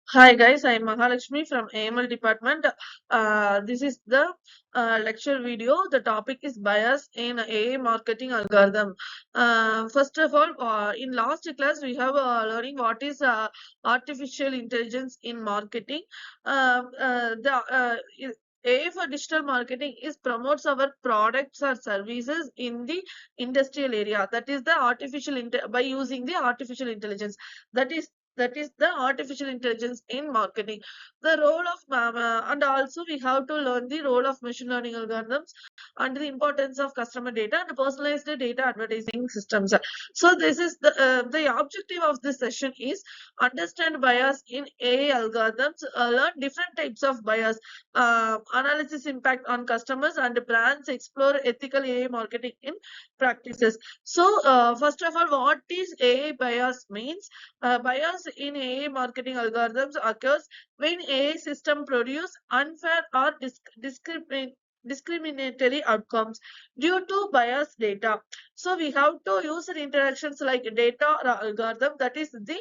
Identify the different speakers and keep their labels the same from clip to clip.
Speaker 1: Hi guys, I am Mahalakshmi from AML department. This is the lecture video. The topic is bias in AI marketing algorithm. First of all, in last class we have learning what is artificial intelligence in marketing. AI for digital marketing is promotes our products or services in the industrial area. That is the by using the artificial intelligence. That is that is the artificial intelligence in marketing. The role of and also we have to learn the role of machine learning algorithms and the importance of customer data and personalized data advertising systems. So this is the objective of this session is understand bias in AI algorithms, learn different types of bias, analysis impact on customers and brands, explore ethical AI marketing in practices. So first of all, what is AI bias means? Bias in AI marketing algorithms occurs when AI system produce unfair or discriminatory outcomes due to biased data. So we have to use interactions like data or algorithm, that is the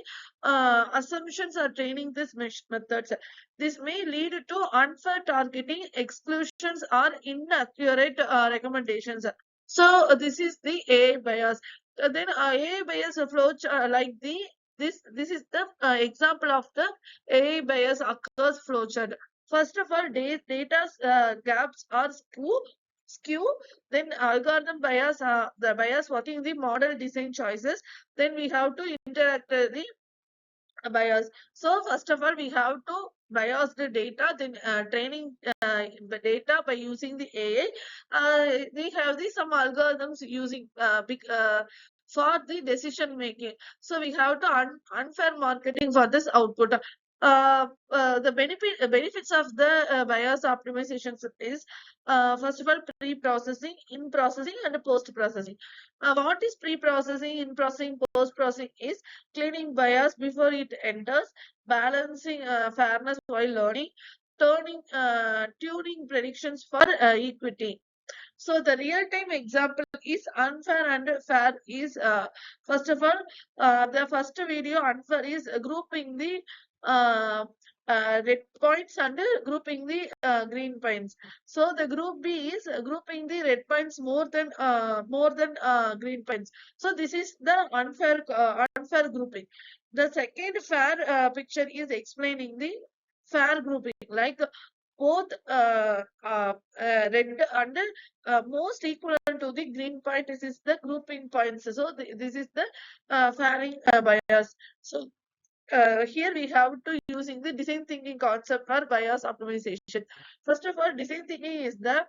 Speaker 1: assumptions are training this methods. This may lead to unfair targeting, exclusions or inaccurate recommendations. So this is the AI bias. Then AI bias approach like the this is the example of the AI bias occurs flowchart. First of all, data gaps are skew. Then algorithm bias, the bias working the model design choices. Then we have to interact the bias. So first of all, we have to bias the data, then training the data by using the AI. We have some algorithms using for the decision making. So we have to unfair marketing for this output. The benefits of the bias optimization is first of all pre-processing, in processing, and post-processing. What is pre-processing, in processing, post-processing is cleaning bias before it enters, balancing fairness while learning, tuning predictions for equity. So the real-time example is unfair and fair is first of all, the first video unfair is grouping the uh, red points and grouping the green points. So the group B is grouping the red points more than green points. So this is the unfair grouping. The second fair picture is explaining the fair grouping, like both red and most equal to the green point. This is the grouping points. So this is the fairing bias. So here we have to using the design thinking concept for bias optimization. First of all, design thinking is the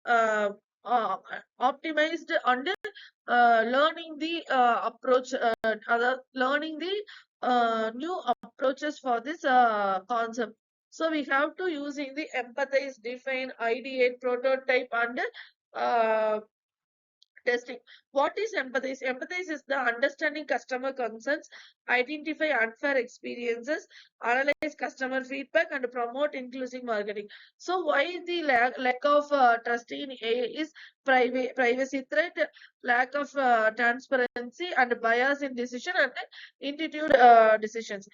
Speaker 1: uh, optimized and learning the approach, learning the new approaches for this concept. So we have to using the empathize, define, ideate, prototype, and uh, testing. What is empathize? Empathize is the understanding customer concerns, identify unfair experiences, analyze customer feedback, and promote inclusive marketing. So, why the lack of trust in AI is privacy threat, lack of transparency, and bias in decision and intuitive decisions.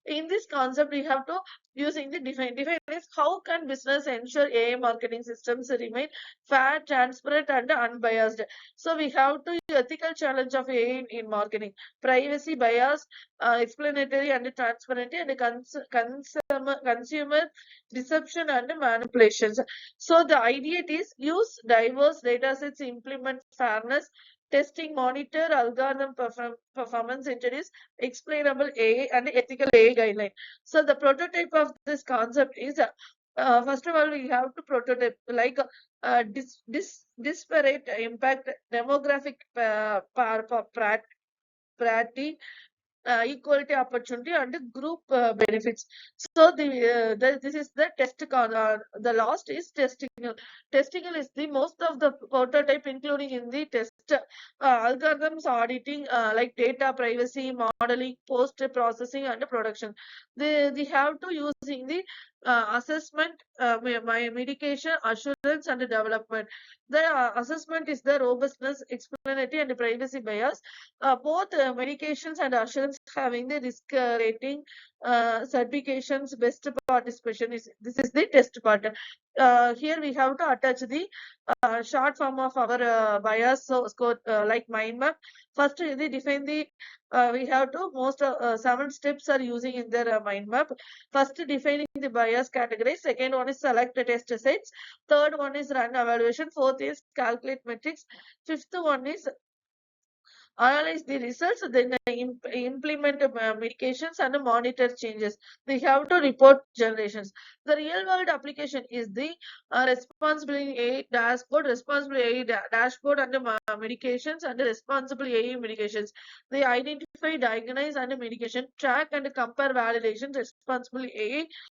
Speaker 1: In this concept, we have to using the define. Define is how can business ensure AI marketing systems remain fair, transparent, and unbiased. So we have to ethical challenge of AI in marketing, privacy, bias, explanatory and transparent, and consumer deception and manipulations. So the idea is use diverse data sets, implement fairness, testing, monitor algorithm performance, introduce explainable AI and ethical AI guideline. So the prototype of this concept is first of all we have to prototype like disparate impact, demographic parity, equality opportunity, and group benefits. So this is the the last is testing. Testing is the most of the prototype including in the test test algorithms auditing like data privacy, modeling, post processing, and production. They have to using the assessment, medication, assurance, and development. The assessment is the robustness, explainability, and privacy bias. Both medications and assurance having the risk rating, certifications, best participation is this is the test part. Here we have to attach the short form of our bias score like mind map. First, they define the we have to most 7 steps are using in their mind map. First, defining the bias category. Second one is select the test sets. Third one is run evaluation. Fourth is calculate metrics. Fifth one is analyze the results, then implement medications and monitor changes. They have to report generations. The real world application is the responsible AI dashboard, responsible AI dashboard and medications and responsible AI medications. They identify, diagnose and medication, track and compare validation, responsible AI